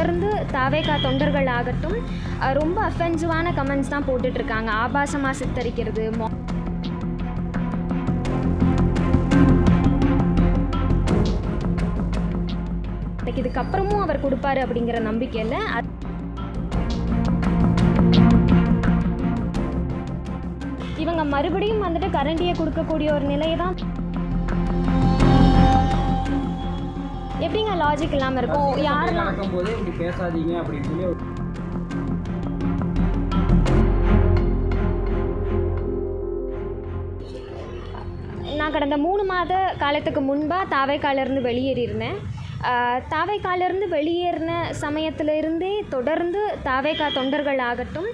தொடர்ந்து தாவேகா தொண்டர்கள் ஆகட்டும் ரொம்ப அஃபென்சிவான கமெண்ட்ஸ் தான் போட்டுட்ருக்காங்க. ஆபாசமாக சித்தரிக்கிறது, இதுக்கப்புறமும் அவர் கொடுப்பாரு அப்படிங்கிற நம்பிக்கையில் இவங்க மறுபடியும் வந்துட்டு கரண்டியை கொடுக்கக்கூடிய ஒரு நிலையை தான். எப்படிங்க லாஜிக் இல்லாமல் இருக்கும்? யாரெல்லாம் நடக்கும்போது இப்படி பேசாதீங்க அப்படின்னு சொல்லி நான் கடந்த 3 மாத காலத்துக்கு முன்பாக தாவேக்காலிருந்து வெளியேறியிருந்தேன். தாவேக்காலிருந்து வெளியேறின சமயத்திலிருந்தே தொடர்ந்து தாவேகா தொண்டர்கள் ஆகட்டும்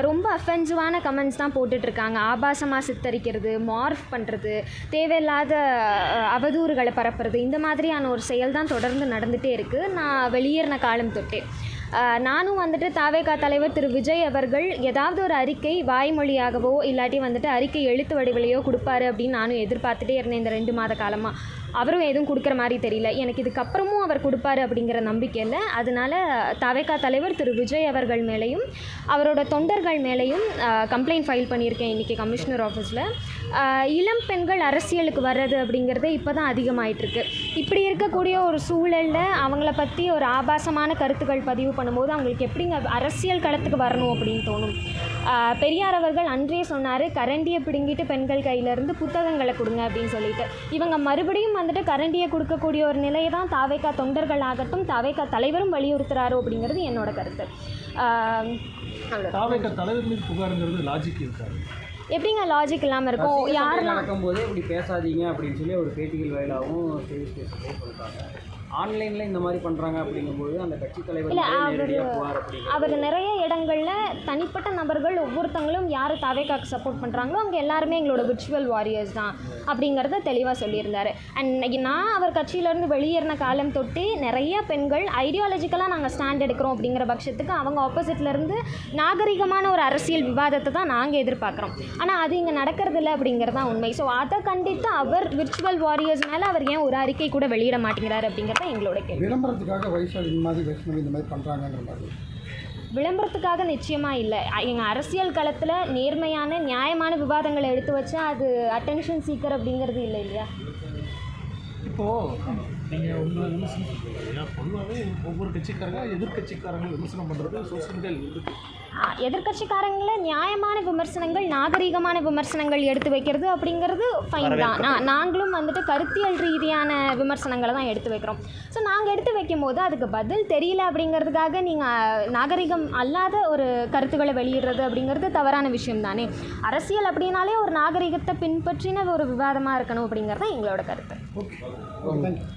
ரொம்ப அஃபென்சிவான கமெண்ட்ஸ் தான் போட்டுட்ருக்காங்க. ஆபாசமாக சித்தரிக்கிறது, மார்ஃப் பண்ணுறது, தேவையில்லாத அவதூறுகளை பரப்புறது, இந்த மாதிரியான ஒரு செயல் தான் தொடர்ந்து நடந்துகிட்டே இருக்குது நான் வெளியேறின காலம் தொட்டே. நானும் வந்துட்டு தாவேகா தலைவர் திரு விஜய் அவர்கள் ஏதாவது ஒரு அறிக்கை வாய்மொழியாகவோ இல்லாட்டி வந்துட்டு அறிக்கை எழுத்து வடிவிலையோ கொடுப்பாரு அப்படின்னு நானும் எதிர்பார்த்துட்டே இருந்தேன் இந்த 2 மாத காலமாக. அவரும் எதுவும் கொடுக்குற மாதிரி தெரியல. எனக்கு இதுக்கப்புறமும் அவர் கொடுப்பாரு அப்படிங்கிற நம்பிக்கையில் அதனால் தாவேகா தலைவர் திரு விஜய் அவர்கள் மேலேயும் அவரோட தொண்டர்கள் மேலேயும் கம்ப்ளைண்ட் ஃபைல் பண்ணியிருக்கேன் இன்றைக்கி கமிஷனர் ஆஃபீஸில். இளம் பெண்கள் அரசியலுக்கு வர்றது அப்படிங்கிறது இப்போ தான் அதிகமாகிட்டுருக்கு. இப்படி இருக்கக்கூடிய ஒரு சூழலில் அவங்கள பற்றி ஒரு ஆபாசமான கருத்துக்கள் பதிவு பண்ணும்போது அவங்களுக்கு எப்படிங்க அரசியல் களத்துக்கு வரணும் அப்படின்னு தோணும். பெரியார் அவர்கள் அன்றே சொன்னார், கரண்டியை பிடுங்கிட்டு பெண்கள் கையிலேருந்து புத்தகங்களை கொடுங்க அப்படின்னு சொல்லிட்டு. இவங்க மறுபடியும் வந்துட்டு கரண்டியை கொடுக்கக்கூடிய ஒரு நிலையை தான் தாவேகா தொண்டர்கள் ஆகட்டும் தாவேகா தலைவரும் வலியுறுத்துறாரோ அப்படிங்கிறது என்னோட கருத்து. தாவேகா தலைவர் மீது புகாருங்கிறது லாஜிக் இருக்காது. எப்படிங்க லாஜிக் இல்லாமல் இருக்கும்? யாரெல்லாம் நடக்கும்போது இப்படி பேசாதீங்க அப்படின்னு சொல்லி ஒரு பேட்டிகள் வாயிலாகவும் செய்தி ஸ்டேஷன்லேயே சொல்லிட்டாங்க. ஆன்லைனில் இந்த மாதிரி பண்ணுறாங்க அப்படிங்கும்போது அந்த கட்சி தலைவர் அவர் நிறைய இடங்களில் தனிப்பட்ட நபர்கள் ஒவ்வொருத்தங்களும் யார் தாவேகாக்கு சப்போர்ட் பண்ணுறாங்களோ அவங்க எல்லாருமே எங்களோட விர்ச்சுவல் வாரியர்ஸ் தான் அப்படிங்கிறத தெளிவாக சொல்லியிருந்தார். அண்ட் நான் அவர் கட்சியிலேருந்து வெளியேறின காலம் தொட்டு நிறைய பெண்கள் ஐடியாலஜிக்கலாக நாங்கள் ஸ்டாண்ட் எடுக்கிறோம் அப்படிங்கிற பட்சத்துக்கு அவங்க ஆப்போசிட்லேருந்து நாகரிகமான ஒரு அரசியல் விவாதத்தை தான் நாங்கள் எதிர்பார்க்குறோம். ஆனால் அது இங்கே நடக்கிறதில்ல அப்படிங்கிறது தான் உண்மை. ஸோ அதை கண்டித்து அவர் விர்ச்சுவல் வாரியர்ஸ் மேலே அவர் ஏன் ஒரு அறிக்கை கூட வெளியிட மாட்டேங்கிறார் அப்படிங்கிறது எங்களோட கேள்வி. விளம்பரத்துக்காக வைசாலி இந்த மாதிரி பண்ணுறாங்கிற மாதிரி விளம்பரத்துக்காக நிச்சயமாக இல்லை. எங்கள் அரசியல் களத்தில் நேர்மையான நியாயமான விவாதங்களை எடுத்து வச்சா அது அட்டென்ஷன் சீக்கர் அப்படிங்கிறது இல்லை இல்லையா? இப்போது நீங்கள் உங்களை விமர்சனம் பண்ணுறீங்க. பொதுவாகவே ஒவ்வொரு கட்சிக்காரங்க எதிர்கட்சிக்காரங்க விமர்சனம் பண்ணுறது சோசியல் மீடியாவில் இருக்குது. எதிர்கட்சிக்காரங்களை நியாயமான விமர்சனங்கள் நாகரீகமான விமர்சனங்கள் எடுத்து வைக்கிறது அப்படிங்கிறது ஃபைன் தான். நாங்களும் வந்துட்டு கருத்தியல் ரீதியான விமர்சனங்களை தான் எடுத்து வைக்கிறோம். ஸோ நாங்கள் எடுத்து வைக்கும் போது அதுக்கு பதில் தெரியல அப்படிங்கிறதுக்காக நீங்கள் நாகரிகம் அல்லாத ஒரு கருத்துக்களை வெளியிடுறது அப்படிங்கிறது தவறான விஷயம் தானே. அரசியல் அப்படின்னாலே ஒரு நாகரிகத்தை பின்பற்றின ஒரு விவாதமாக இருக்கணும் அப்படிங்கிறது தான் எங்களோட கருத்து. Okay, thank you.